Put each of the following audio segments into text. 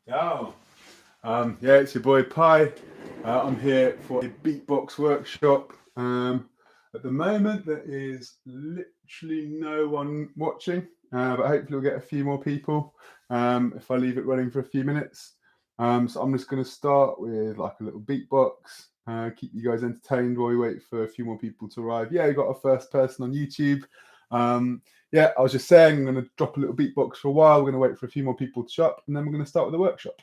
Yo, yeah, it's your boy Pi. I'm here for a beatbox workshop. At the moment, there is literally no one watching, but hopefully we'll get a few more people if I leave it running for a few minutes. So I'm just going to start with like a little beatbox, keep you guys entertained while we wait for a few more people to arrive. Yeah, we got our first person on YouTube. Yeah, I was just saying I'm going to drop a little beatbox for a while. We're going to wait for a few more people to show up, and then we're going to start with the workshop.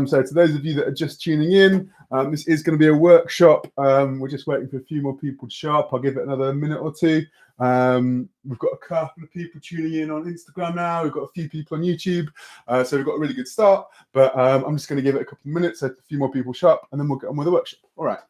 So to those of you that are just tuning in, this is going to be a workshop. We're just waiting for a few more people to show up. I'll give it another minute or two. We've got a couple of people tuning in on Instagram now. We've got a few people on YouTube. So we've got a really good start. But I'm just going to give it a couple of minutes so a few more people show up, and then we'll get on with the workshop. All right.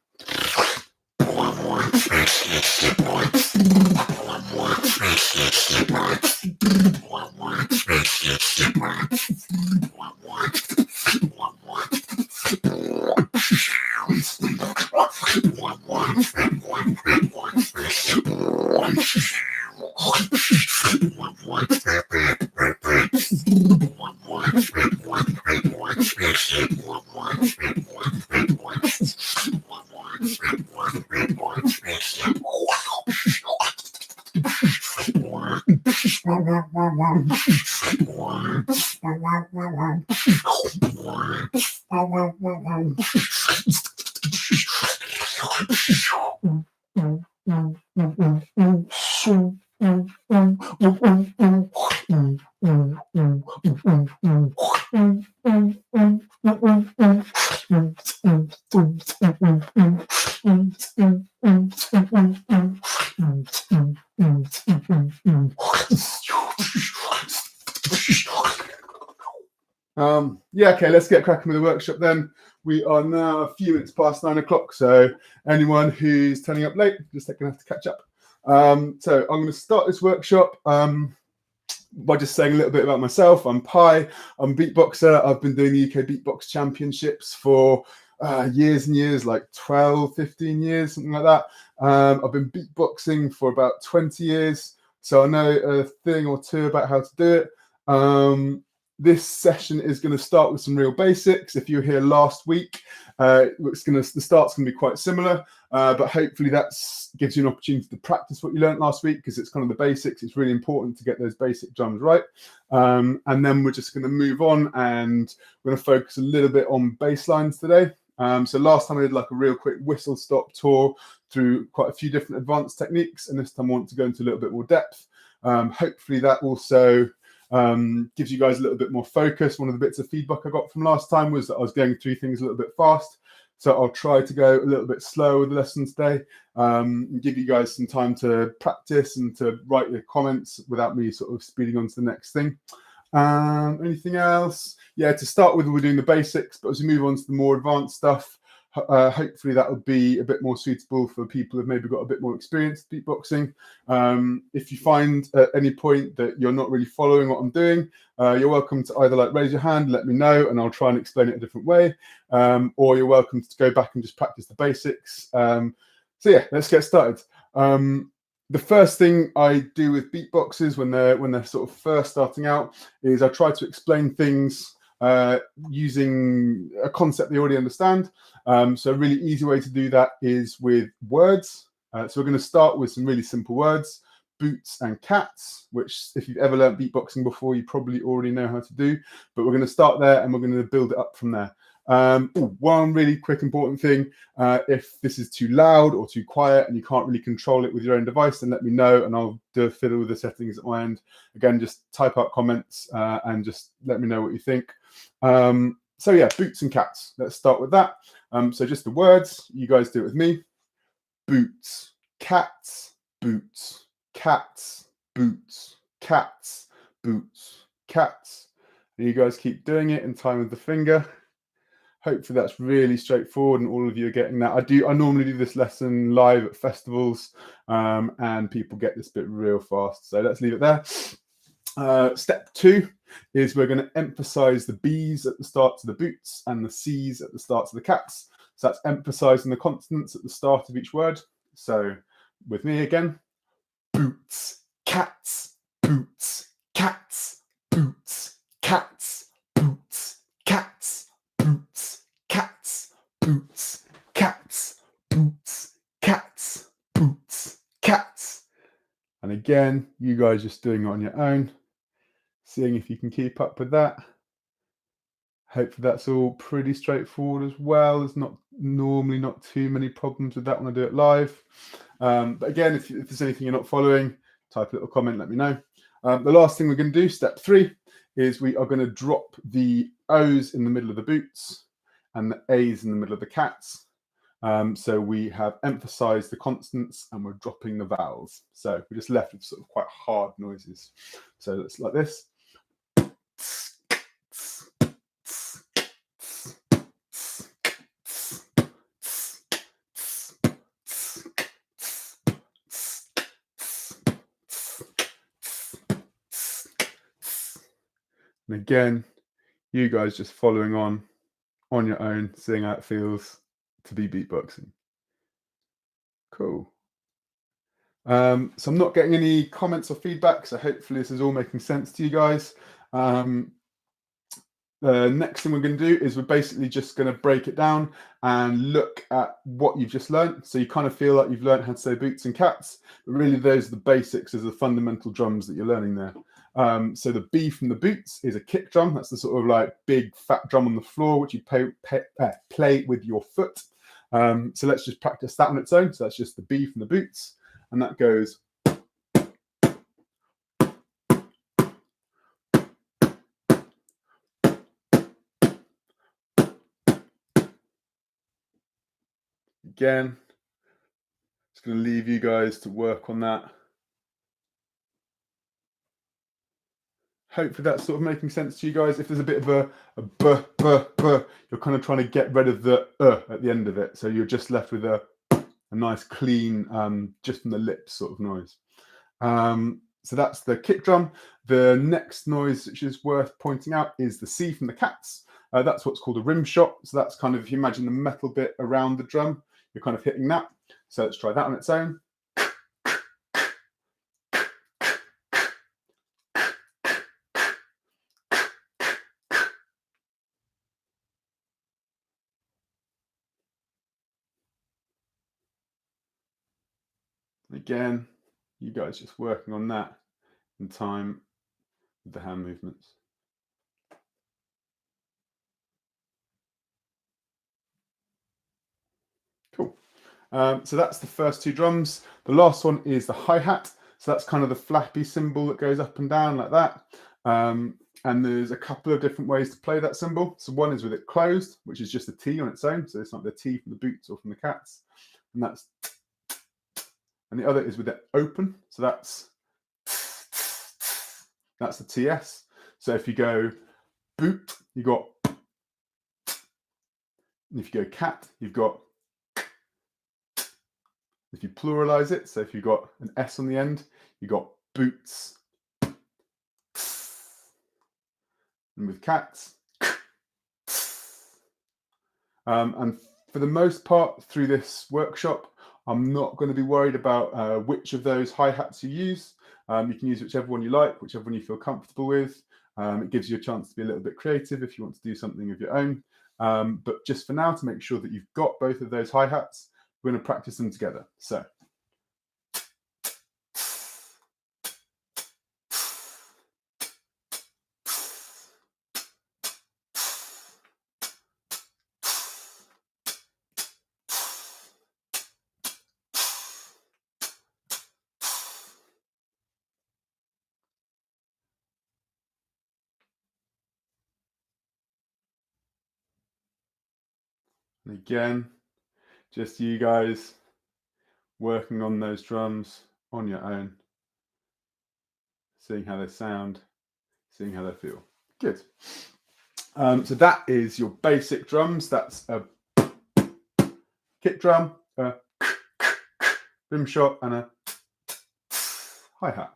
Yeah, okay, let's get cracking with the workshop then. We are now a few minutes past 9 o'clock, so anyone who's turning up late, just going to have to catch up. So I'm going to start this workshop by just saying a little bit about myself. I'm Pi, I'm a beatboxer. I've been doing the UK Beatbox Championships for years and years, like 12, 15 years, something like that. I've been beatboxing for about 20 years, so I know a thing or two about how to do it. This session is going to start with some real basics. If you were here last week, the start's going to be quite similar, but hopefully that gives you an opportunity to practice what you learned last week, because it's kind of the basics. It's really important to get those basic drums right. And then we're just going to move on, and we're going to focus a little bit on bass lines today. So last time I did like a real quick whistle stop tour through quite a few different advanced techniques, and this time I want to go into a little bit more depth. Hopefully that also gives you guys a little bit more focus. One of the bits of feedback I got from last time was that I was going through things a little bit fast, so I'll try to go a little bit slower with the lesson today, and give you guys some time to practice and to write your comments without me sort of speeding on to the next thing. Anything else? Yeah, to start with, we're doing the basics, but as we move on to the more advanced stuff, Hopefully that will be a bit more suitable for people who've maybe got a bit more experience beatboxing. If you find at any point that you're not really following what I'm doing, you're welcome to either like raise your hand, let me know, and I'll try and explain it a different way, or you're welcome to go back and just practice the basics. So yeah, let's get started. The first thing I do with beatboxers when they're sort of first starting out is I try to explain things using a concept they already understand. So a really easy way to do that is with words. So we're going to start with some really simple words, boots and cats, which if you've ever learned beatboxing before, you probably already know how to do, but we're going to start there and we're going to build it up from there. One really quick important thing, if this is too loud or too quiet and you can't really control it with your own device, then let me know and I'll do a fiddle with the settings at my end. Again, just type out comments and just let me know what you think. So yeah, boots and cats. Let's start with that. So just the words, you guys do it with me. Boots, cats, boots, cats, boots, cats, boots, cats. And you guys keep doing it in time with the finger. Hopefully that's really straightforward and all of you are getting that. I normally do this lesson live at festivals and people get this bit real fast. So let's leave it there. Step 2 is we're going to emphasize the B's at the start of the boots and the C's at the start of the cats. So that's emphasizing the consonants at the start of each word. So with me again, boots, cats, boots, cats, boots, cats, boots, cats, boots, cats, boots, cats, boots, cats, boots, cats. And again, you guys just doing it on your own, seeing if you can keep up with that. Hopefully that's all pretty straightforward as well. There's normally not too many problems with that when I do it live. But again, if there's anything you're not following, type a little comment, let me know. The last thing we're going to do, step 3, is we are going to drop the O's in the middle of the boots and the A's in the middle of the cats. So we have emphasized the consonants and we're dropping the vowels. So we're just left with sort of quite hard noises. So it's like this. And again, you guys just following on your own, seeing how it feels to be beatboxing. Cool. So I'm not getting any comments or feedback, so hopefully this is all making sense to you guys. The next thing we're going to do is we're basically just going to break it down and look at what you've just learned. So you kind of feel like you've learned how to say boots and cats, but really those are the basics as the fundamental drums that you're learning there. So the B from the boots is a kick drum. That's the sort of like big fat drum on the floor, which you play with your foot. So let's just practice that on its own. So that's just the B from the boots. And that goes. Again, just going to leave you guys to work on that. Hopefully that's sort of making sense to you guys. If there's a bit of a you're kind of trying to get rid of the at the end of it. So you're just left with a nice clean, just from the lips sort of noise. So that's the kick drum. The next noise, which is worth pointing out, is the C from the cats. That's what's called a rim shot. So that's kind of, if you imagine the metal bit around the drum, you're kind of hitting that. So let's try that on its own. Again, you guys just working on that in time with the hand movements. Cool. So that's the first two drums. The last one is the hi-hat. So that's kind of the flappy cymbal that goes up and down like that. And there's a couple of different ways to play that cymbal. So one is with it closed, which is just a T on its own. So it's not the T from the boots or from the cats. And that's, and the other is with it open. So that's the TS. So if you go boot, you got, And if you go cat, you've got, if you pluralize it, so if you've got an S on the end, you've got boots. And with cats, and for the most part through this workshop, I'm not going to be worried about which of those hi-hats you use. You can use whichever one you like, whichever one you feel comfortable with. It gives you a chance to be a little bit creative if you want to do something of your own. But just for now, to make sure that you've got both of those hi-hats, we're going to practice them together. So. And again, just you guys working on those drums on your own, seeing how they sound, seeing how they feel. Good. So that is your basic drums. That's a kick drum, a rim shot, and a hi-hat.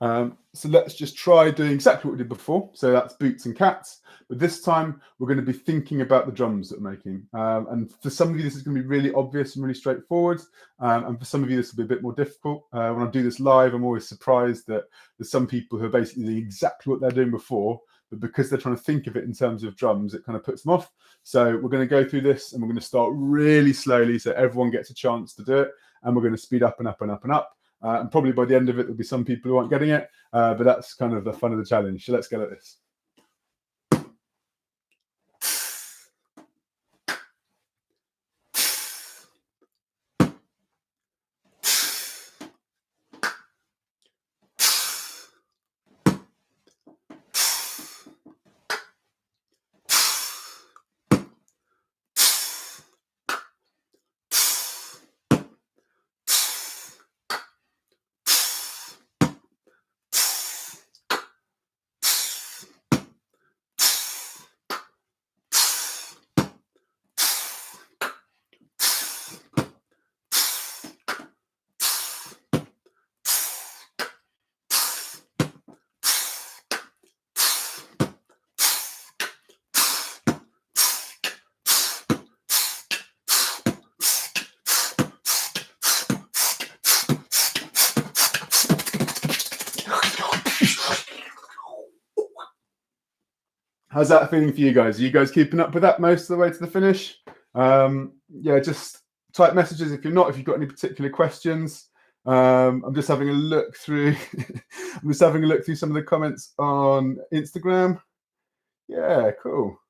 So let's just try doing exactly what we did before. So that's boots and cats. But this time we're going to be thinking about the drums that we're making. And for some of you, this is going to be really obvious and really straightforward. And for some of you, this will be a bit more difficult. When I do this live, I'm always surprised that there's some people who are basically doing exactly what they're doing before, but because they're trying to think of it in terms of drums, it kind of puts them off. So we're going to go through this and we're going to start really slowly so everyone gets a chance to do it. And we're going to speed up and up and up and up. And probably by the end of it, there'll be some people who aren't getting it, but that's kind of the fun of the challenge. So let's go at this. How's that feeling for you guys? Are you guys keeping up with that most of the way to the finish? Yeah, just type messages if you're not, if you've got any particular questions. I'm just having a look through. I'm just having a look through some of the comments on Instagram. Yeah, cool.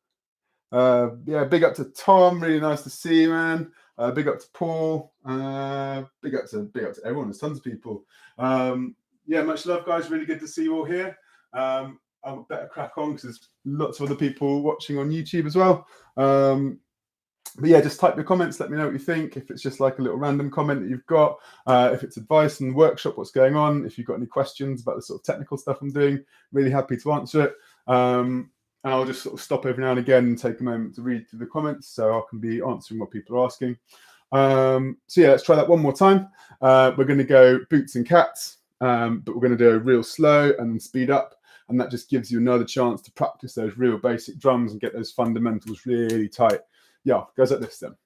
Yeah, big up to Tom. Really nice to see you, man. Big up to Paul. Big up to everyone. There's tons of people. Yeah, much love, guys. Really good to see you all here. I'll better crack on because there's lots of other people watching on YouTube as well. But yeah, just type your comments. Let me know what you think. If it's just like a little random comment that you've got, if it's advice in the workshop, what's going on, if you've got any questions about the sort of technical stuff I'm doing, really happy to answer it. And I'll just sort of stop every now and again and take a moment to read through the comments so I can be answering what people are asking. So yeah, let's try that one more time. We're going to go boots and cats, but we're going to do a real slow and then speed up. And that just gives you another chance to practice those real basic drums and get those fundamentals really tight. Yeah, goes like this then.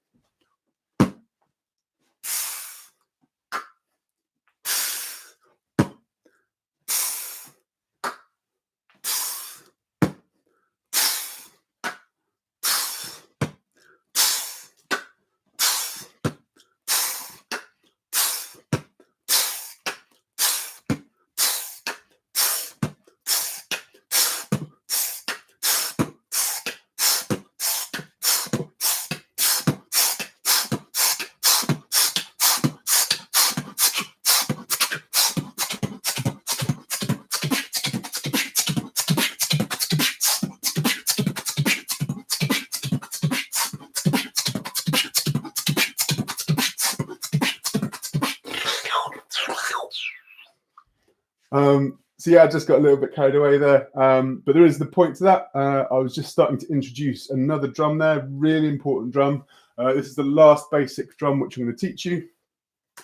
yeah, I just got a little bit carried away there. But there is the point to that. I was just starting to introduce another drum there, really important drum. This is the last basic drum which I'm going to teach you.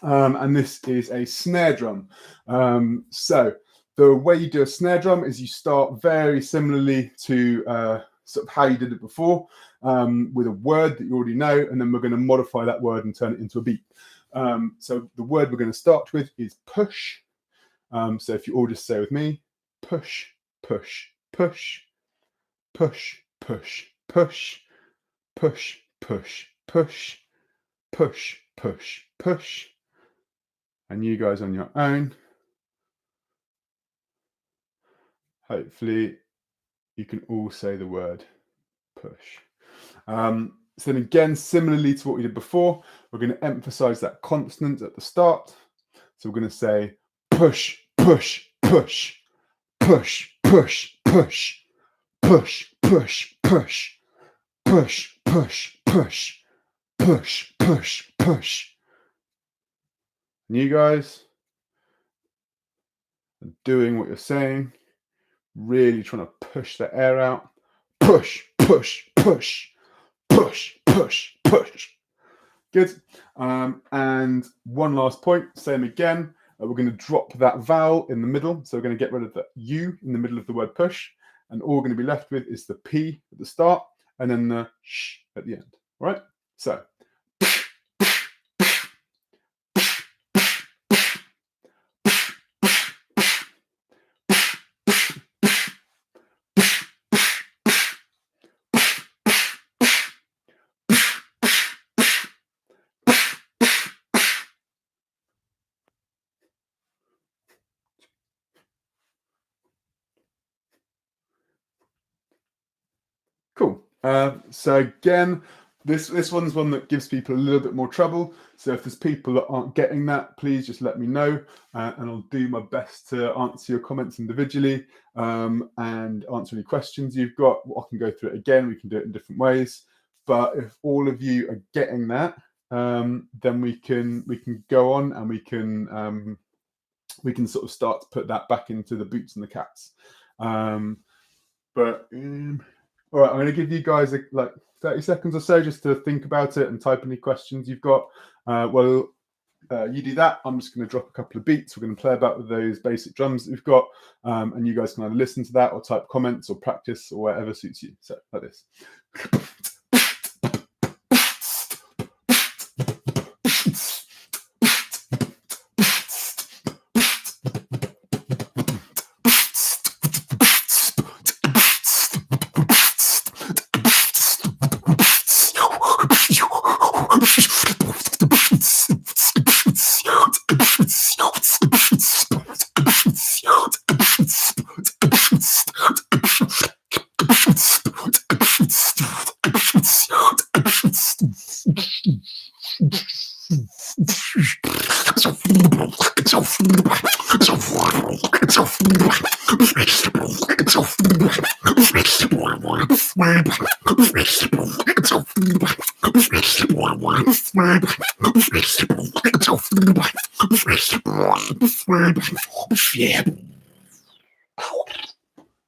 And this is a snare drum. So the way you do a snare drum is you start very similarly to sort of how you did it before, with a word that you already know, and then we're going to modify that word and turn it into a beat. So the word we're going to start with is push. So if you all just say with me, push, push, push, push, push, push, push, push, push, push, push, push. And you guys on your own, hopefully you can all say the word push. So then again, similarly to what we did before, we're going to emphasize that consonant at the start. So we're going to say push, push, push, push, push, push, push, push, push, push, push, push, push, push, push. And you guys are doing what you're saying, really trying to push the air out. Push, push, push, push, push, push. Good. And one last point, same again. We're going to drop that vowel in the middle. So we're going to get rid of the U in the middle of the word push. And all we're going to be left with is the P at the start and then the sh at the end. All right? So. Cool. So again, this one's one that gives people a little bit more trouble. So if there's people that aren't getting that, please just let me know, and I'll do my best to answer your comments individually, and answer any questions you've got. I can go through it again. We can do it in different ways. But if all of you are getting that, then we can go on and we can sort of start to put that back into the boots and the cats. All right, I'm going to give you guys like 30 seconds or so just to think about it and type any questions you've got. You do that. I'm just going to drop a couple of beats. We're going to play about with those basic drums that we've got, and you guys can either listen to that or type comments or practice or whatever suits you. So like this.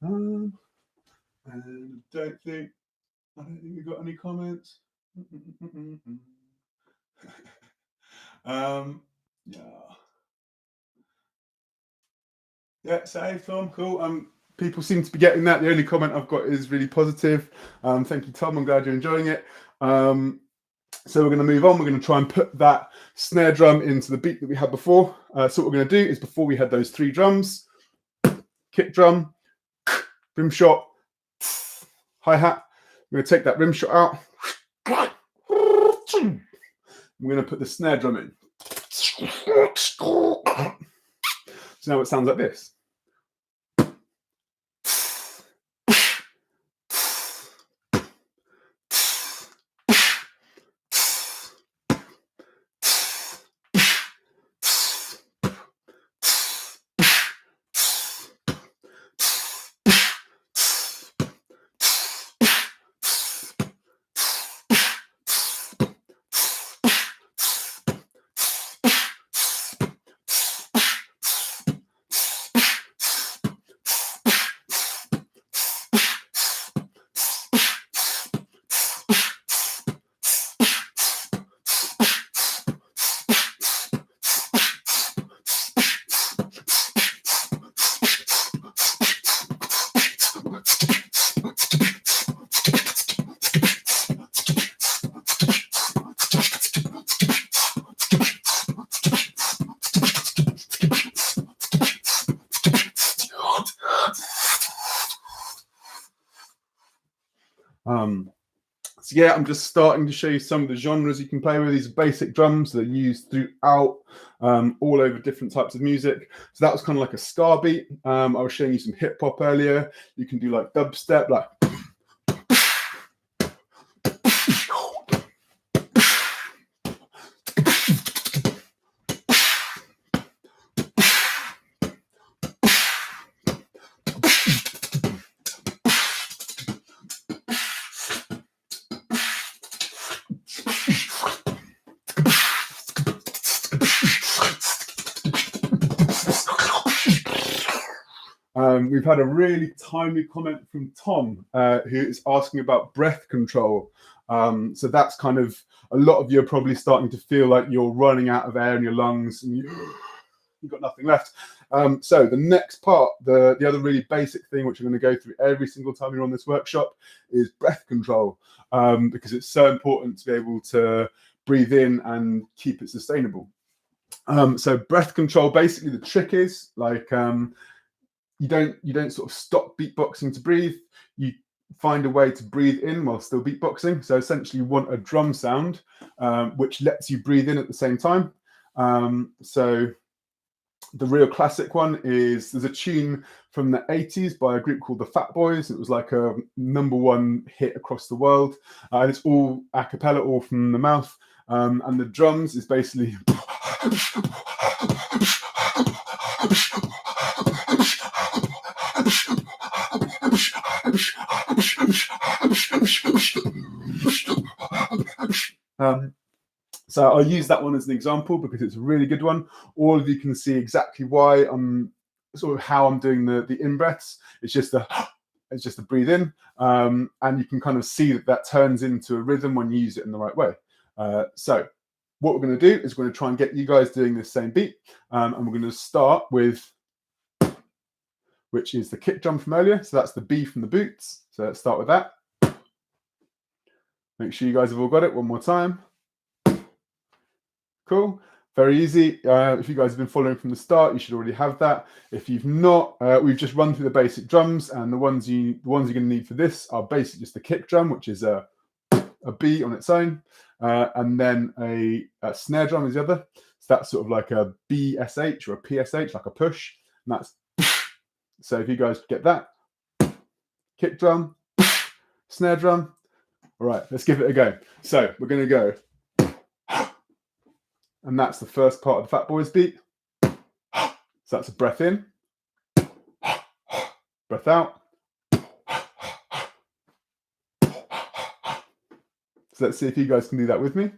And I don't think we've got any comments. Yeah, save Tom, cool. People seem to be getting that. The only comment I've got is really positive. Thank you, Tom. I'm glad you're enjoying it. So we're going to move on. We're going to try and put that snare drum into the beat that we had before. So what we're going to do is, before we had those 3 drums, kick drum, rim shot, hi-hat. We're going to take that rim shot out. We're going to put the snare drum in. So now it sounds like this. So yeah, I'm just starting to show you some of the genres you can play with. These basic drums that are used throughout, all over different types of music. So that was kind of like a ska beat. I was showing you some hip hop earlier. You can do like dubstep, like. We've had a really timely comment from Tom, who is asking about breath control. So that's kind of, a lot of you are probably starting to feel like you're running out of air in your lungs and you've got nothing left. So the next part, the other really basic thing, which I'm going to go through every single time you're on this workshop, is breath control, because it's so important to be able to breathe in and keep it sustainable. So breath control, basically the trick is like, you don't sort of stop beatboxing to breathe. You find a way to breathe in while still beatboxing. So essentially you want a drum sound, which lets you breathe in at the same time. So the real classic one is, there's a tune from the 80s by a group called the Fat Boys. It was like a #1 hit across the world. And it's all a cappella, all from the mouth. And the drums is basically so I'll use that one as an example because it's a really good one. All of you can see exactly why I'm sort of how I'm doing the in breaths. It's just a breathe in, and you can kind of see that turns into a rhythm when you use it in the right way. So what we're going to do is we're going to try and get you guys doing this same beat, and we're going to start with, which is the kick drum from earlier. So that's the B from the boots. So let's start with that. Make sure you guys have all got it one more time. Cool. Very easy. If you guys have been following from the start, you should already have that. If you've not, we've just run through the basic drums, and the ones you're going to need for this are basically just the kick drum, which is a B on its own, and then a snare drum is the other. So that's sort of like a BSH or a PSH, like a push, and that's. So if you guys get that, kick drum, snare drum. All right, let's give it a go. So we're going to go. And that's the first part of the Fat Boys beat. So that's a breath in, breath out. So let's see if you guys can do that with me.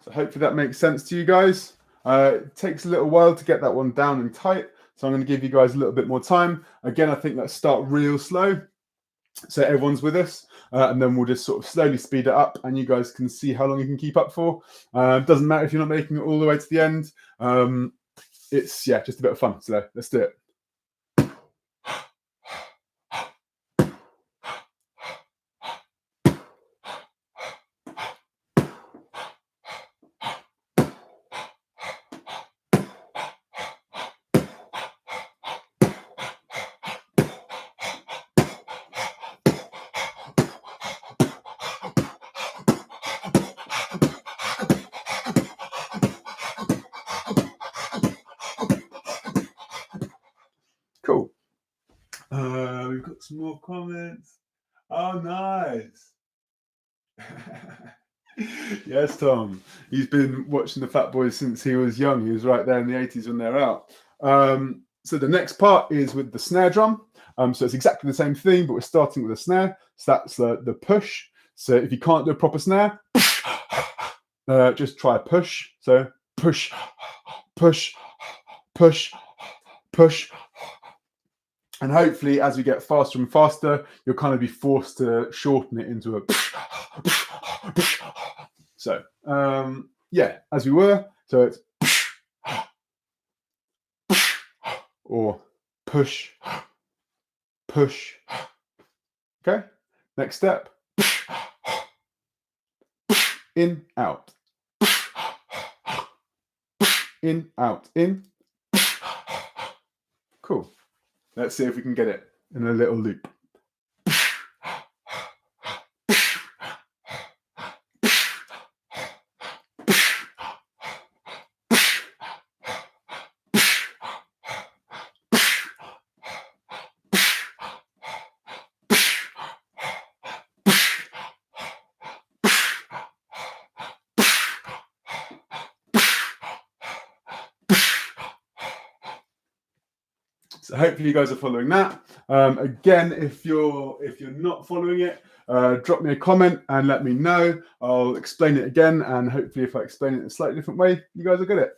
So hopefully that makes sense to you guys. It takes a little while to get that one down and tight. So I'm going to give you guys a little bit more time. Again, I think let's start real slow, so everyone's with us, and then we'll just sort of slowly speed it up, and you guys can see how long you can keep up for. Doesn't matter if you're not making it all the way to the end. It's just a bit of fun. So let's do it. Cool. We've got some more comments. Oh, nice. Yes, Tom. He's been watching the Fat Boys since he was young. He was right there in the 80s when they're out. So the next part is with the snare drum. So it's exactly the same thing, but we're starting with a snare. So that's the push. So if you can't do a proper snare, just try a push. So push, push, push, push. And hopefully, as we get faster and faster, you'll kind of be forced to shorten it into a. So, as we were. So it's or push, push. Okay. Next step. In, out. In, out, in. Cool. Let's see if we can get it in a little loop. So hopefully you guys are following that. Again, if you're not following it, drop me a comment and let me know. I'll explain it again, and hopefully if I explain it in a slightly different way, you guys will get it.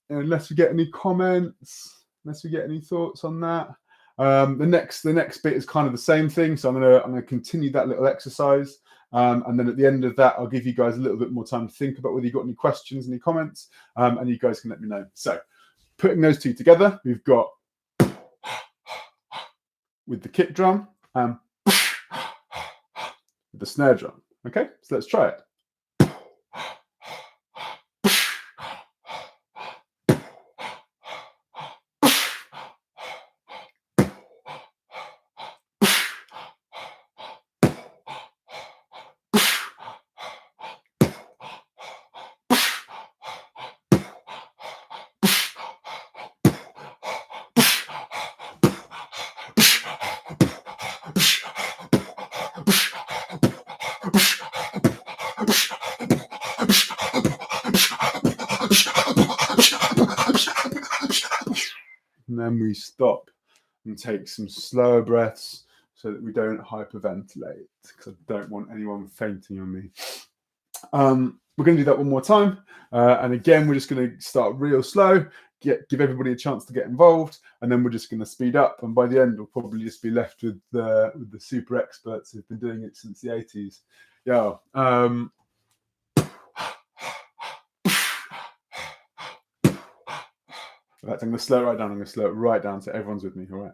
Unless we get any comments, unless we get any thoughts on that. The next bit is kind of the same thing. So I'm gonna continue that little exercise. And then at the end of that, I'll give you guys a little bit more time to think about whether you've got any questions, any comments, and you guys can let me know. So putting those two together, we've got with the kick drum and the snare drum. Okay, so let's try it. And then we stop and take some slower breaths so that we don't hyperventilate, because I don't want anyone fainting on me. We're going to do that one more time. And again, we're just going to start real slow, give everybody a chance to get involved, and then we're just going to speed up. And by the end, we'll probably just be left with the super experts who've been doing it since the 80s. Yeah. Right, I'm going to slow it right down. I'm going to slow it right down so everyone's with me. All right.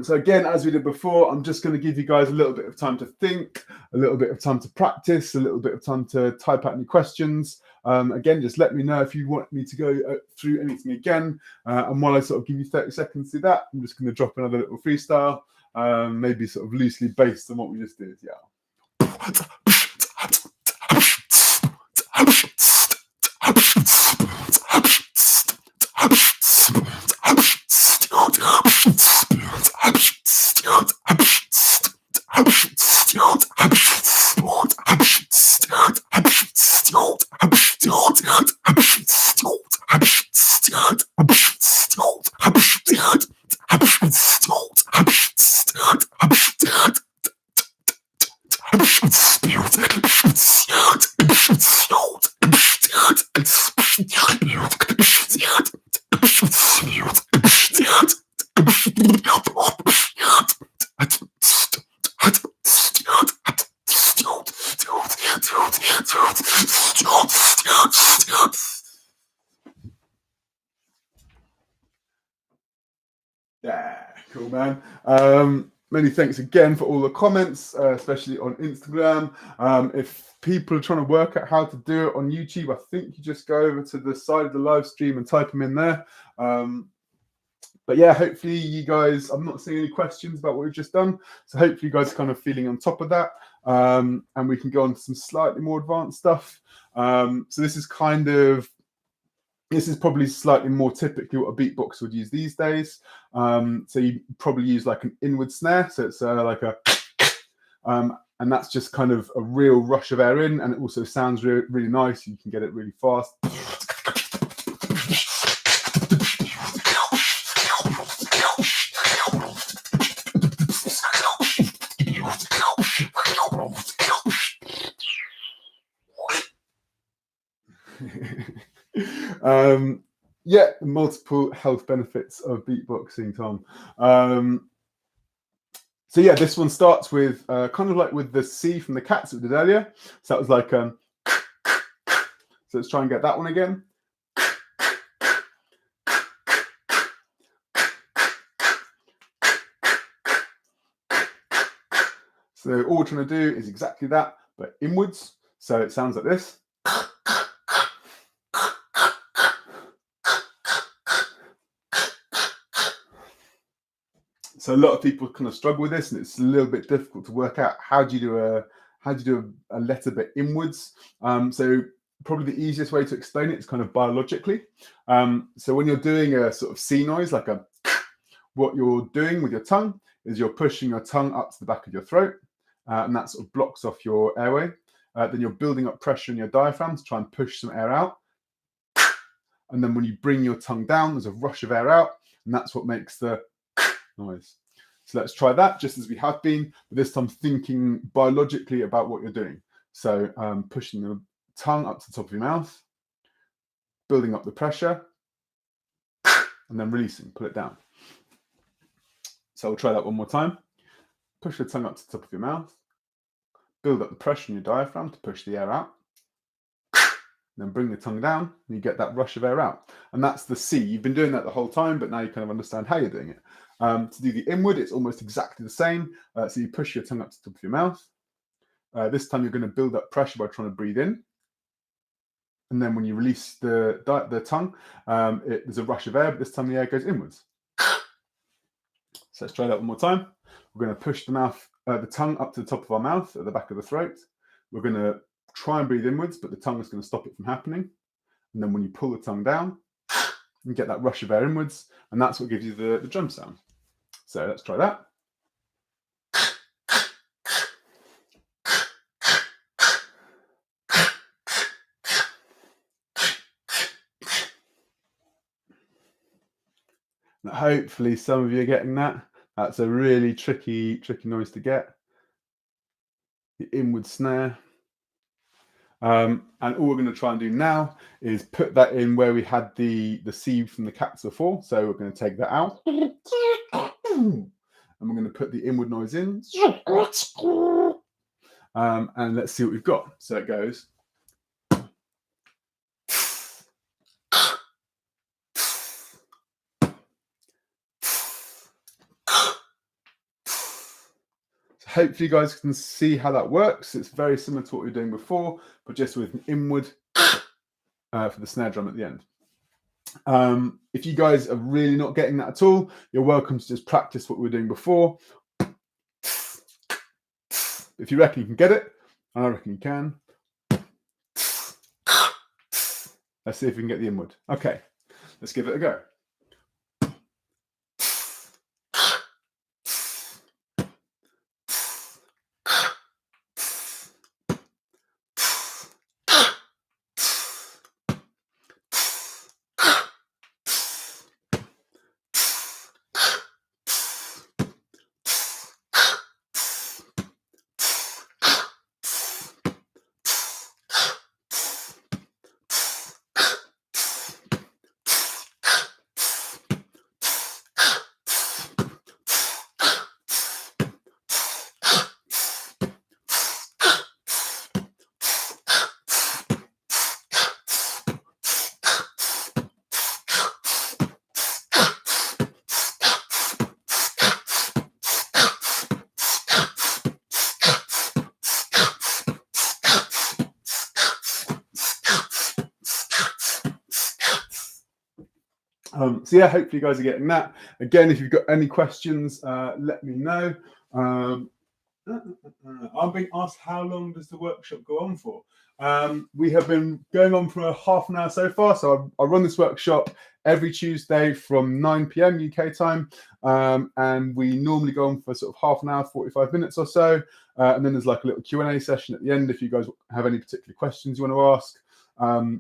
So again, as we did before, I'm just going to give you guys a little bit of time to think, a little bit of time to practice, a little bit of time to type out any questions. Again, just let me know if you want me to go through anything again. And while I sort of give you 30 seconds to do that, I'm just going to drop another little freestyle, maybe sort of loosely based on what we just did. Yeah. Yeah, cool, man. Many thanks again for all the comments, especially on Instagram. If people are trying to work out how to do it on YouTube, I think you just go over to the side of the live stream and type them in there. But yeah, hopefully you guys, I'm not seeing any questions about what we've just done. So hopefully you guys are kind of feeling on top of that. And we can go on to some slightly more advanced stuff. So this is probably slightly more typically what a beatbox would use these days. So you probably use like an inward snare. So it's like a, and that's just kind of a real rush of air in, and it also sounds really nice. You can get it really fast. Yeah, multiple health benefits of beatboxing, Tom. So yeah, this one starts with kind of like with the C from the cats that we did earlier. So that was like so let's try and get that one again. So all we're trying to do is exactly that, but inwards. So it sounds like this. So a lot of people kind of struggle with this, and it's a little bit difficult to work out how do you do a letter bit inwards. So probably the easiest way to explain it is kind of biologically. So when you're doing a sort of C noise, like what you're doing with your tongue is you're pushing your tongue up to the back of your throat, and that sort of blocks off your airway. Then you're building up pressure in your diaphragm to try and push some air out. And then when you bring your tongue down, there's a rush of air out, and that's what makes the noise. So let's try that just as we have been, but this time thinking biologically about what you're doing. So pushing the tongue up to the top of your mouth, building up the pressure, and then releasing, pull it down. So we'll try that one more time. Push the tongue up to the top of your mouth, build up the pressure in your diaphragm to push the air out, then bring the tongue down, and you get that rush of air out. And that's the C. You've been doing that the whole time, but now you kind of understand how you're doing it. To do the inward, it's almost exactly the same. So you push your tongue up to the top of your mouth. This time you're going to build up pressure by trying to breathe in. And then when you release the tongue, there's a rush of air, but this time the air goes inwards. So let's try that one more time. We're going to push the tongue up to the top of our mouth at the back of the throat. We're going to try and breathe inwards, but the tongue is going to stop it from happening. And then when you pull the tongue down, you get that rush of air inwards, and that's what gives you the drum sound. So let's try that. Now, hopefully some of you are getting that. That's a really tricky noise to get. The inward snare. And all we're going to try and do now is put that in where we had the C from the cats before. So we're going to take that out. And we're going to put the inward noise in. And let's see what we've got. So it goes. Hopefully you guys can see how that works. It's very similar to what we were doing before, but just with an inward for the snare drum at the end. If you guys are really not getting that at all, you're welcome to just practice what we were doing before. If you reckon you can get it, and I reckon you can. Let's see if we can get the inward. Okay, let's give it a go. So yeah, hopefully you guys are getting that. Again, if you've got any questions, let me know. I'm being asked how long does the workshop go on for? We have been going on for half an hour so far. So I run this workshop every Tuesday from 9 p.m. UK time. And we normally go on for sort of half an hour, 45 minutes or so. And then there's like a little Q&A session at the end if you guys have any particular questions you want to ask.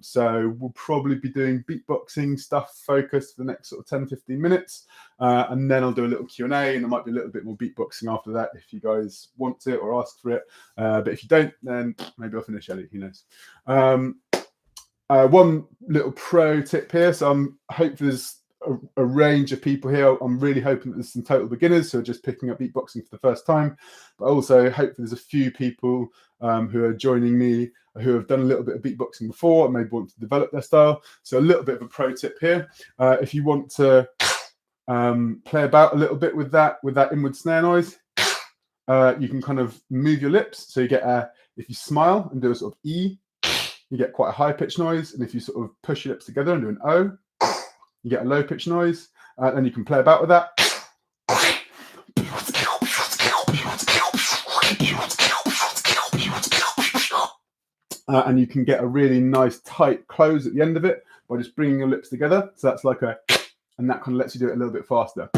So we'll probably be doing beatboxing stuff focused for the next sort of 10-15 minutes, and then I'll do a little Q&A, and there might be a little bit more beatboxing after that if you guys want it or ask for it, but if you don't, then maybe I'll finish early, who knows. One little pro tip here, so I'm hopefully there's a range of people here. I'm really hoping that there's some total beginners who are just picking up beatboxing for the first time, but also hopefully there's a few people who are joining me who have done a little bit of beatboxing before and maybe want to develop their style. So a little bit of a pro tip here. If you want to play about a little bit with that inward snare noise, you can kind of move your lips. So you get if you smile and do a sort of E, you get quite a high pitch noise. And if you sort of push your lips together and do an O, you get a low pitch noise. And you can play about with that. And you can get a really nice tight close at the end of it by just bringing your lips together. So that's like and that kind of lets you do it a little bit faster.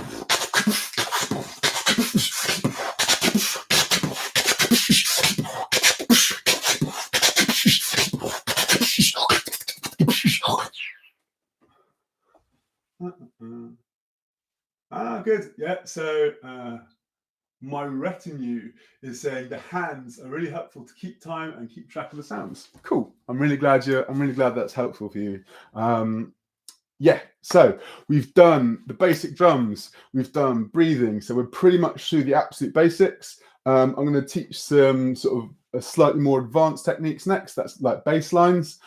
Good. Yeah. So my retinue is saying the hands are really helpful to keep time and keep track of the sounds. Cool. I'm really glad that's helpful for you. Yeah, so we've done the basic drums, we've done breathing, so we're pretty much through the absolute basics. I'm going to teach some sort of slightly more advanced techniques next. That's like bass lines.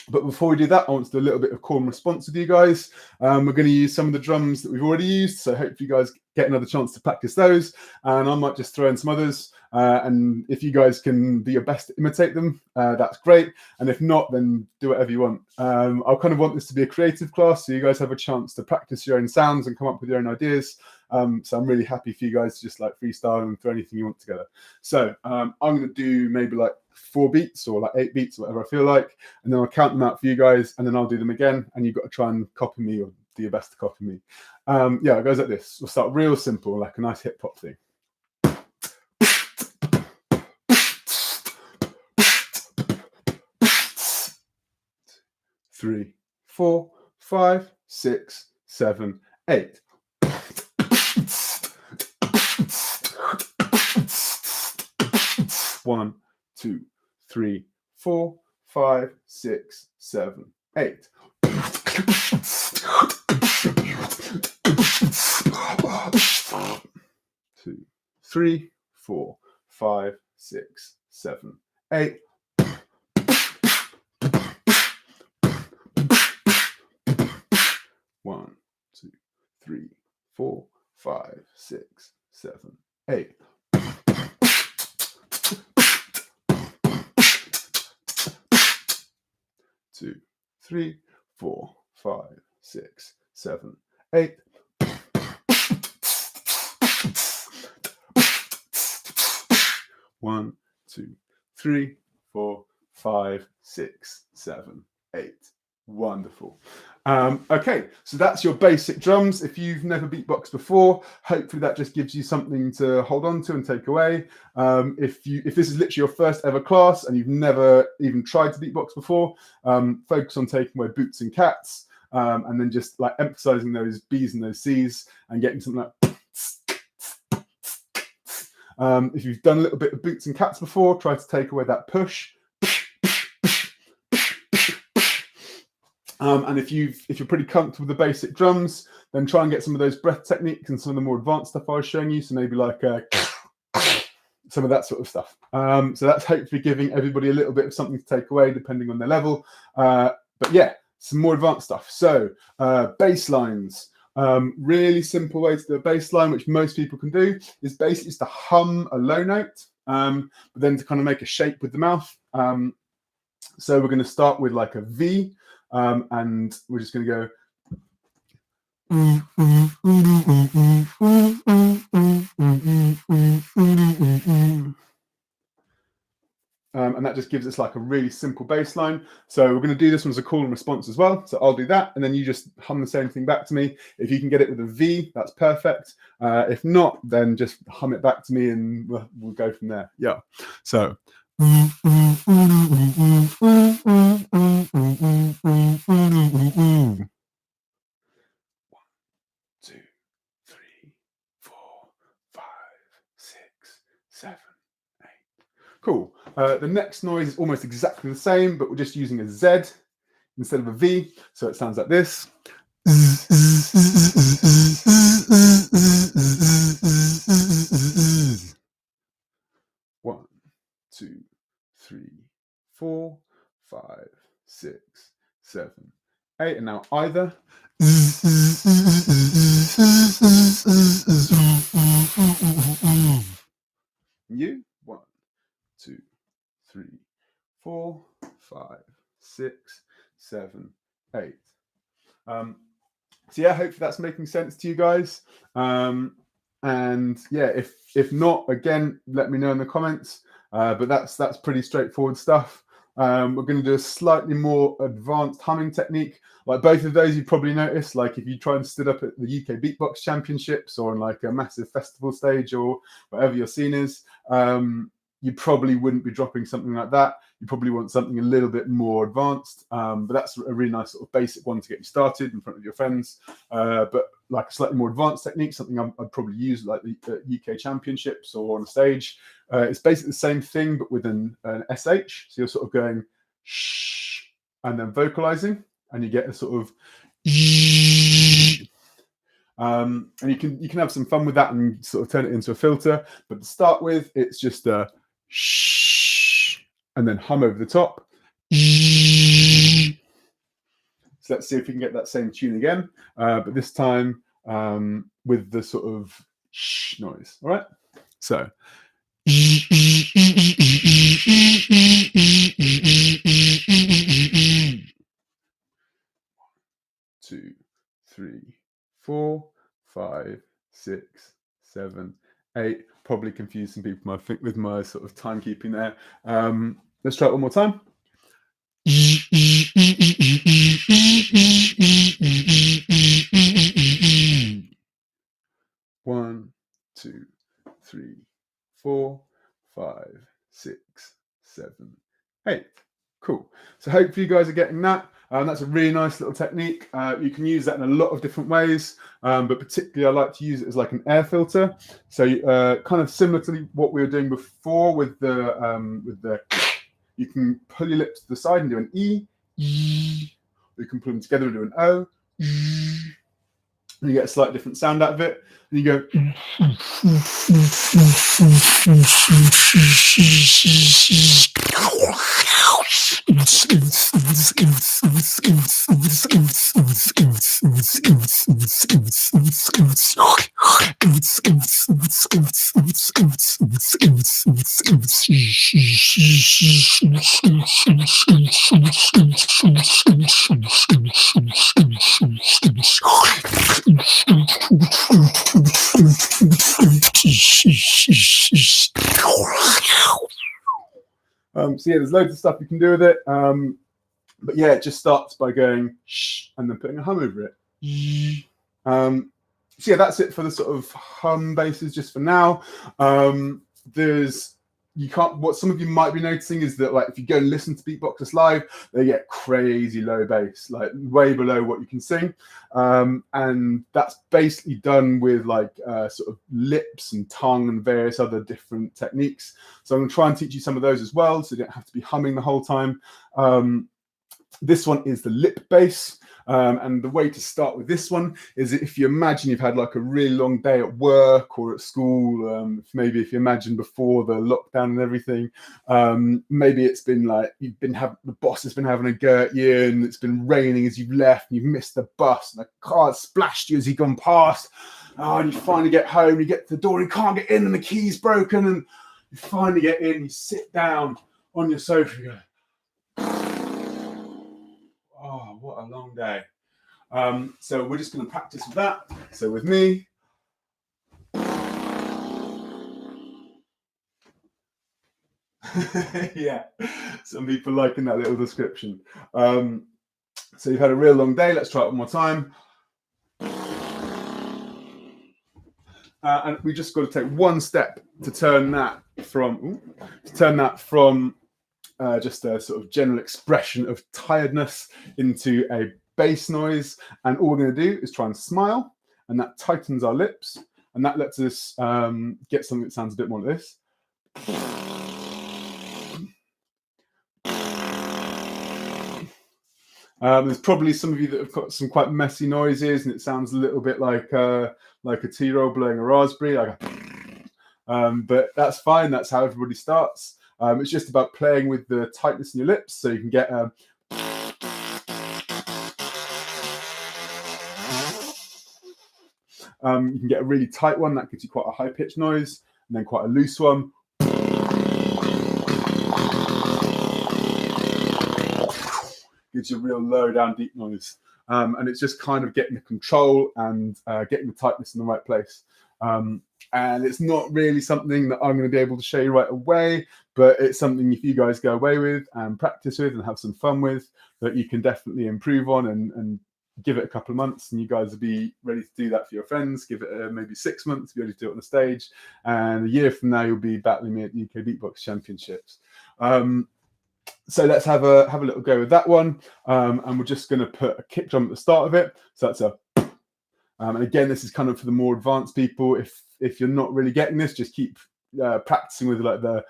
But before we do that, I want to do a little bit of call and response with you guys. We're going to use some of the drums that we've already used, so hopefully you guys get another chance to practice those. And I might just throw in some others. And if you guys can do your best to imitate them, that's great. And if not, then do whatever you want. I kind of want this to be a creative class, so you guys have a chance to practice your own sounds and come up with your own ideas. So I'm really happy for you guys to just like freestyle and throw anything you want together. So I'm going to do maybe like 4 beats or like 8 beats, whatever I feel like, and then I'll count them out for you guys, and then I'll do them again, and you've got to try and copy me or do your best to copy me. Yeah, it goes like this. We'll start real simple, like a nice hip hop thing. 3, 4, 5, 6, 7, 8. 1, 2, 3, 4, 5, 6, 7, 8. 2, 3, 4, 5, 6, 7, 8. 1, 2, 3, 4, 5, 6, 7, 8. 2, 3, 4, 5, 6, 7, 8. 1, 2, 3, 4, 5, 6, 7, 8. Wonderful. Okay, so that's your basic drums. If you've never beatboxed before, hopefully that just gives you something to hold on to and take away. If this is literally your first ever class and you've never even tried to beatbox before, focus on taking away boots and cats, and then just like emphasizing those B's and those C's and getting something like. If you've done a little bit of boots and cats before, try to take away that push. And if you're pretty comfortable with the basic drums, then try and get some of those breath techniques and some of the more advanced stuff I was showing you. So maybe like some of that sort of stuff. So that's hopefully giving everybody a little bit of something to take away depending on their level. But yeah, some more advanced stuff. So bass lines. Really simple way to do a bass line, which most people can do, is basically just to hum a low note, but then to kind of make a shape with the mouth. So we're going to start with like a V. And we're just going to go And that just gives us like a really simple bass line. So we're going to do this one as a call and response as well. So I'll do that, and then you just hum the same thing back to me. If you can get it with a V, that's perfect. If not, then just hum it back to me, and we'll go from there. Yeah. So. 1, 2, 3, 4, 5, 6, 7, 8. Cool. The next noise is almost exactly the same, but we're just using a Z instead of a V. So it sounds like this. 1, 2, 3, 4, 5, 6, 7, 8. And now either. You. 1, 2, 3, 4, 5, 6, 7, 8. So yeah, hopefully that's making sense to you guys. And yeah, if not, again, let me know in the comments. But that's pretty straightforward stuff. We're going to do a slightly more advanced humming technique. Like both of those, you probably noticed. Like if you try and stood up at the UK Beatbox Championships or on like a massive festival stage or whatever your scene is, you probably wouldn't be dropping something like that. You probably want something a little bit more advanced, but that's a really nice sort of basic one to get you started in front of your friends. But like a slightly more advanced technique, something I'd probably use like the UK Championships or on a stage. It's basically the same thing, but with an SH. So you're sort of going shh and then vocalizing, and you get a sort of and you can have some fun with that and sort of turn it into a filter. But to start with, it's just a shh and then hum over the top. So let's see if we can get that same tune again, but this time with the sort of shh noise. All right. So. 2, 3, 4, 5, 6, 7, 8. Probably confused some people, I think, with my sort of timekeeping there. Let's try it one more time. 1, 2, 3, 4, 5, 6, 7, 8. Cool. So hopefully you guys are getting that. That's a really nice little technique. You can use that in a lot of different ways, but particularly I like to use it as like an air filter. So kind of similar to what we were doing before with the you can pull your lips to the side and do an E. You can put them together and do an O. And you get a slightly different sound out of it. And you go. So yeah, there's loads of stuff you can do with it. But yeah, it just starts by going shh and then putting a hum over it. So yeah, that's it for the sort of hum bases just for now. What some of you might be noticing is that like if you go and listen to beatboxers live, they get crazy low bass, like way below what you can sing. And that's basically done with like sort of lips and tongue and various other different techniques. So I'm going to try and teach you some of those as well, so you don't have to be humming the whole time. This one is the lip bass. And the way to start with this one is if you imagine you've had like a really long day at work or at school, maybe if you imagine before the lockdown and everything, maybe it's been like the boss has been having a go at you and it's been raining as you've left and you've missed the bus and the car splashed you as you've gone past. And you finally get home, you get to the door, you can't get in and the key's broken, and you finally get in, you sit down on your sofa, you go, oh, what a long day. So we're just going to practice with that. So with me. Yeah, some people liking that little description. So you've had a real long day. Let's try it one more time. And we just got to take one step to turn that from just a sort of general expression of tiredness into a bass noise. And all we're going to do is try and smile, and that tightens our lips, and that lets us get something that sounds a bit more like this. There's probably some of you that have got some quite messy noises, and it sounds a little bit like a tea-roll blowing a raspberry. But that's fine. That's how everybody starts. It's just about playing with the tightness in your lips, so you can get you can get a really tight one that gives you quite a high-pitched noise, and then quite a loose one. Gives you a real low down deep noise, and it's just kind of getting the control and getting the tightness in the right place. And it's not really something that I'm going to be able to show you right away, but it's something if you guys go away with and practice with and have some fun with, that you can definitely improve on, and give it a couple of months and you guys will be ready to do that for your friends. Give it maybe 6 months to be able to do it on the stage, and a year from now you'll be battling me at UK Beatbox Championships. So let's have a little go with that one, and we're just going to put a kick drum at the start of it. So that's a and again, this is kind of for the more advanced people. If you're not really getting this, just keep practicing with like the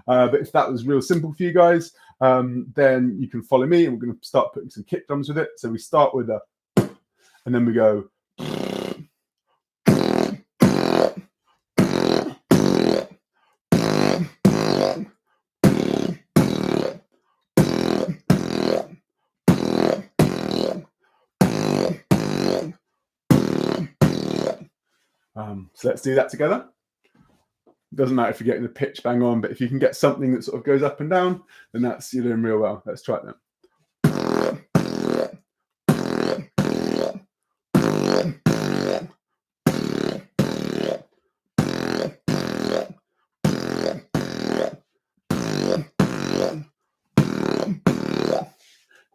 but if that was real simple for you guys, then you can follow me, and we're going to start putting some kick drums with it. So we start with a, and then we go. So let's do that together. It doesn't matter if you're getting the pitch bang on, but if you can get something that sort of goes up and down, then you're doing real well. Let's try it now.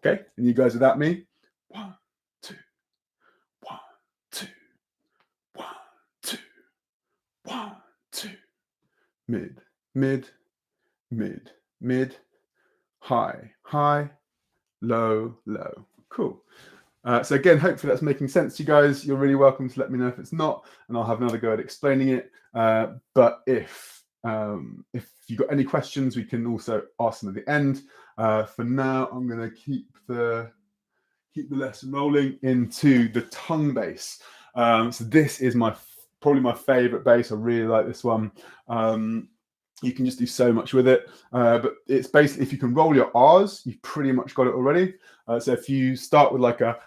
Okay, and you guys without me. 1, 2, 1, 2, 1, 2, 1, 2. Mid, mid, mid, mid, high, high, low, low. Cool. So again, hopefully that's making sense to you guys. You're really welcome to let me know if it's not, and I'll have another go at explaining it. But if you've got any questions, we can also ask them at the end. For now, I'm going to keep the lesson rolling into the tongue bass. So this is probably my favorite bass. I really like this one. You can just do so much with it, but it's basically, if you can roll your R's, you've pretty much got it already. So if you start with like a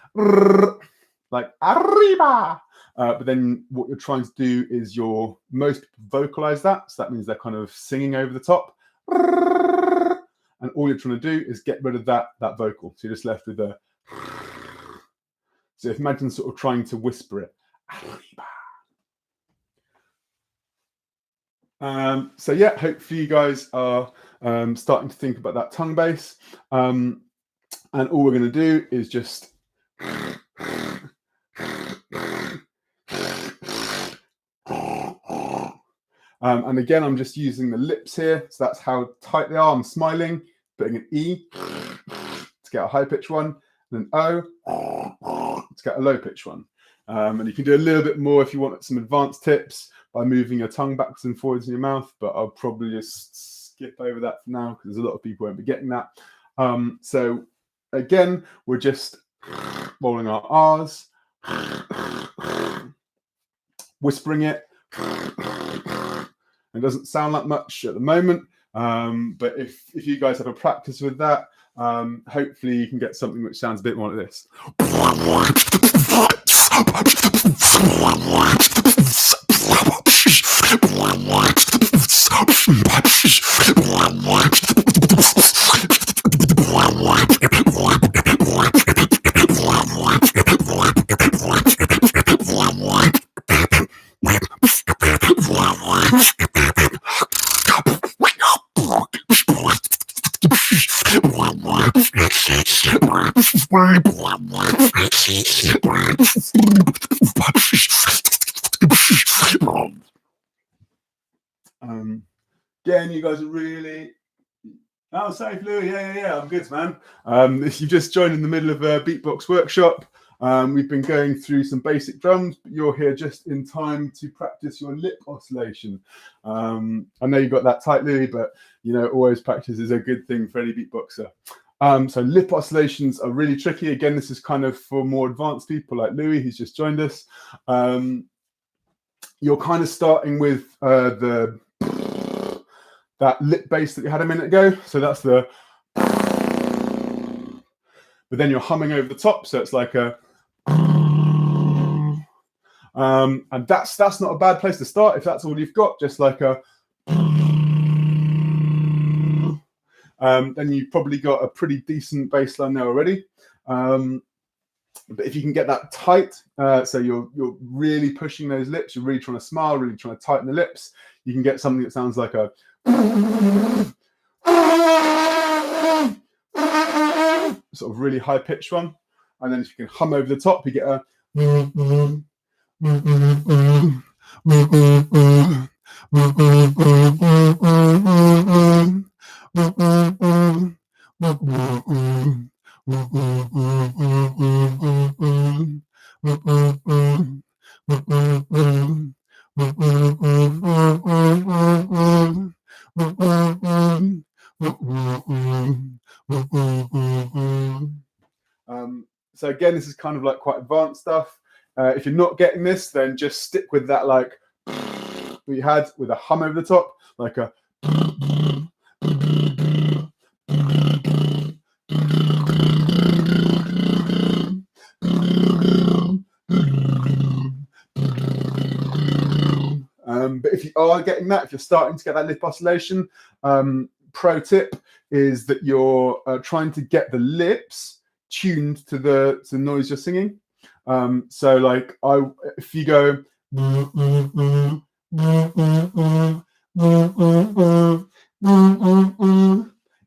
like arriba, but then what you're trying to do is most people vocalize that, so that means they're kind of singing over the top, and all you're trying to do is get rid of that vocal. So you're just left with a. So imagine sort of trying to whisper it. Arriba. So yeah, hopefully you guys are starting to think about that tongue bass, and all we're going to do is just and again, I'm just using the lips here, so that's how tight they are. I'm smiling, putting an E to get a high pitch one, and an O to get a low pitch one. And you can do a little bit more if you want some advanced tips by moving your tongue backwards and forwards in your mouth, but I'll probably just skip over that for now because a lot of people won't be getting that. So again, we're just rolling our R's, whispering it. It doesn't sound like much at the moment, but if you guys have a practice with that, hopefully you can get something which sounds a bit more like this. Again, you guys are really. Oh, safe, Louis. Yeah. I'm good, man. If you've just joined in the middle of a beatbox workshop, we've been going through some basic drums, but you're here just in time to practice your lip oscillation. I know you got that tight, Louis, but always practice is a good thing for any beatboxer. So lip oscillations are really tricky. Again, this is kind of for more advanced people like Louis, who's just joined us. You're kind of starting with that lip bass that we had a minute ago. So that's the, but then you're humming over the top. So it's like a, and that's not a bad place to start if that's all you've got, just like a, then you've probably got a pretty decent bass line there already. But if you can get that tight, so you're really pushing those lips, you're really trying to smile, really trying to tighten the lips, you can get something that sounds like a sort of really high pitched one. And then if you can hum over the top, you get a so again, this is kind of like quite advanced stuff. If you're not getting this, then just stick with that like we had with a hum over the top, like a but if you are getting that, if you're starting to get that lip oscillation, pro tip is that you're trying to get the lips tuned to the noise you're singing. So like if you go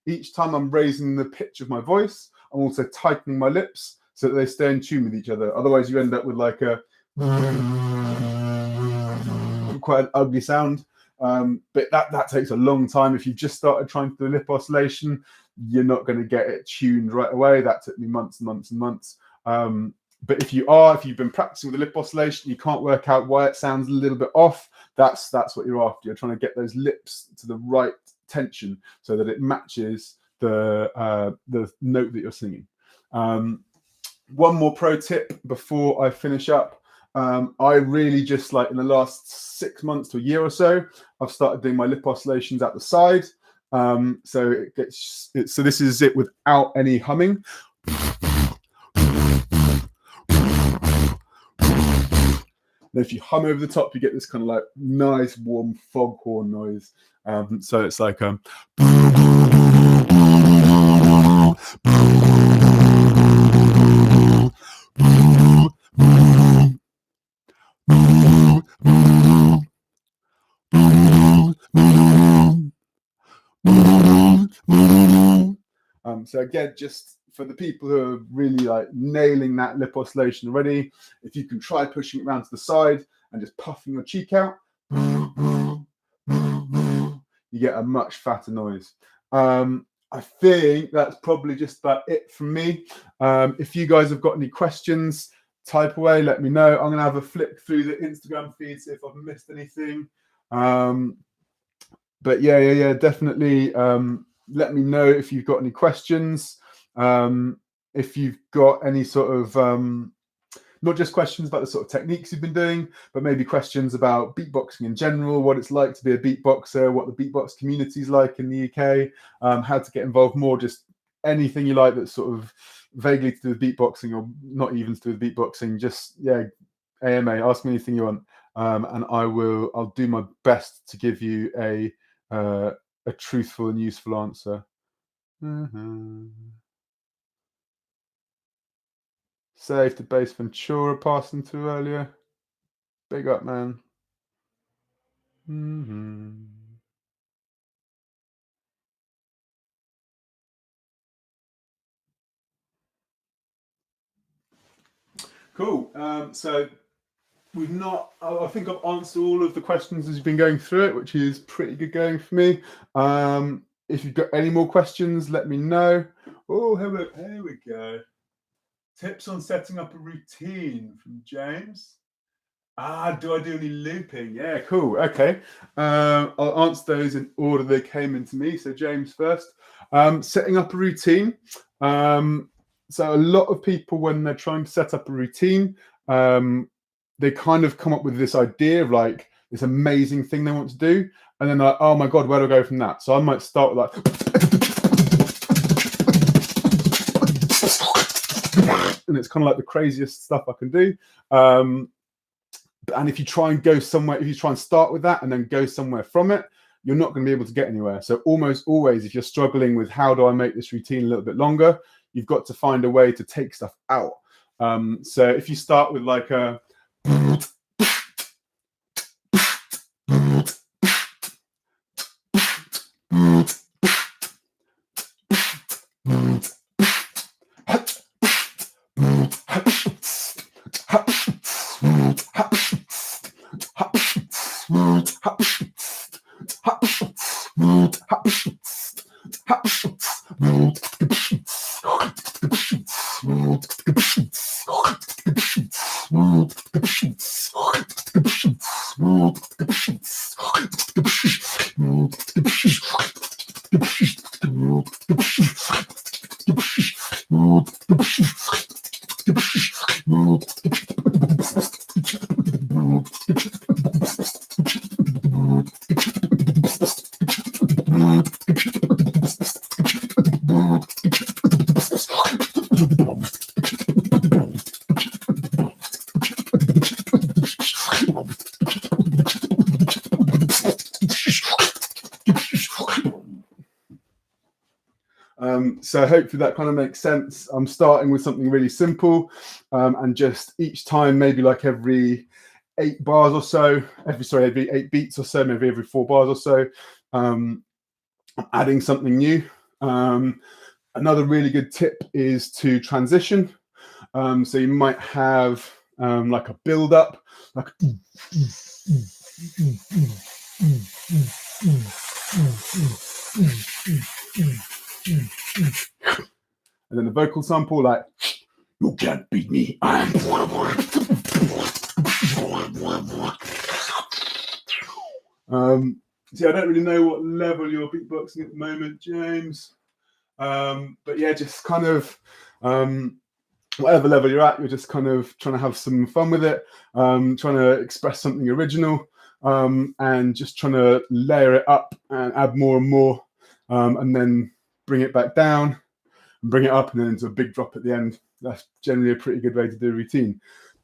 each time I'm raising the pitch of my voice, I'm also tightening my lips so that they stay in tune with each other. Otherwise you end up with like a quite an ugly sound. But that takes a long time. If you've just started trying to do lip oscillation, you're not going to get it tuned right away. That took me months and months and months. But if you've been practicing with the lip oscillation, you can't work out why it sounds a little bit off. That's what you're after. You're trying to get those lips to the right tension so that it matches the note that you're singing. One more pro tip before I finish up. I really just like in the last 6 months to a year or so, I've started doing my lip oscillations at the side. So this is it without any humming. And if you hum over the top, you get this kind of like nice warm foghorn noise. So it's like so again, just for the people who are really like nailing that lip oscillation already, if you can try pushing it around to the side and just puffing your cheek out, you get a much fatter noise. I think that's probably just about it from me. If you guys have got any questions, type away, let me know. I'm going to have a flick through the Instagram feed, see if I've missed anything. But yeah, definitely. Let me know if you've got any questions. If you've got any sort of not just questions about the sort of techniques you've been doing, but maybe questions about beatboxing in general, what it's like to be a beatboxer, what the beatbox community is like in the UK, how to get involved more, just anything you like that's sort of vaguely to do with beatboxing or not even to do with beatboxing. Just AMA, ask me anything you want, and I'll do my best to give you a truthful and useful answer. Save the base Ventura passing through earlier. Big up, man. Cool. So we've not, I think I've answered all of the questions as you've been going through it, which is pretty good going for me. If you've got any more questions, let me know. Oh, here we go. Tips on setting up a routine from James. Do I do any looping? Yeah, cool. Okay. I'll answer those in order they came into me. So James first. Setting up a routine. So a lot of people, when they're trying to set up a routine, they kind of come up with this idea of like this amazing thing they want to do. And then they're like, oh my God, where do I go from that? So I might start with like, and it's kind of like the craziest stuff I can do. And if you try and go somewhere, if you try and start with that and then go somewhere from it, you're not going to be able to get anywhere. So almost always, if you're struggling with how do I make this routine a little bit longer, you've got to find a way to take stuff out. So if you start with like a so hopefully that kind of makes sense. I'm starting with something really simple, and just each time, maybe like every 8 bars or so, every 8 beats or so, maybe every 4 bars or so, I'm adding something new. Another really good tip is to transition. So you might have like a build up, like and then the vocal sample, like, you can't beat me. See, I don't really know what level you're beatboxing at the moment, James. But yeah, just kind of whatever level you're at, you're just kind of trying to have some fun with it, trying to express something original, and just trying to layer it up and add more and more, and then bring it back down and bring it up and then into a big drop at the end. That's generally a pretty good way to do a routine.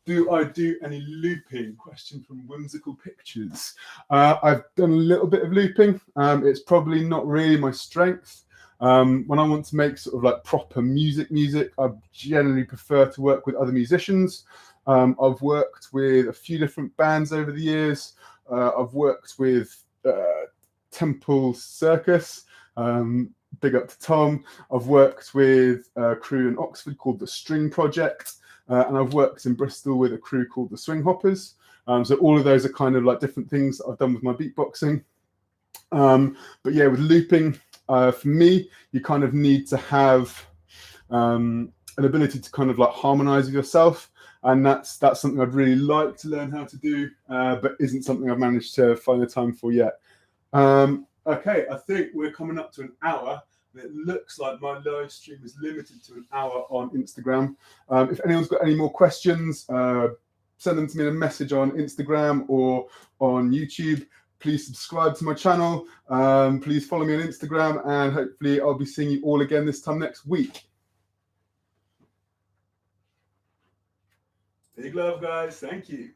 Do I do any looping? Question from Whimsical Pictures. I've done a little bit of looping. It's probably not really my strength. When I want to make sort of like proper music, I generally prefer to work with other musicians. I've worked with a few different bands over the years. I've worked with Temple Circus. Big up to Tom. I've worked with a crew in Oxford called the String Project. And I've worked in Bristol with a crew called the Swing Hoppers. So all of those are kind of like different things that I've done with my beatboxing. But yeah, with looping, for me, you kind of need to have an ability to kind of like harmonize with yourself. And that's something I'd really like to learn how to do, but isn't something I've managed to find the time for yet. Okay, I think we're coming up to an hour. It looks like my live stream is limited to an hour on Instagram. If anyone's got any more questions, send them to me in a message on Instagram or on YouTube. Please subscribe to my channel. Please follow me on Instagram, and hopefully I'll be seeing you all again this time next week. Big love, guys. Thank you.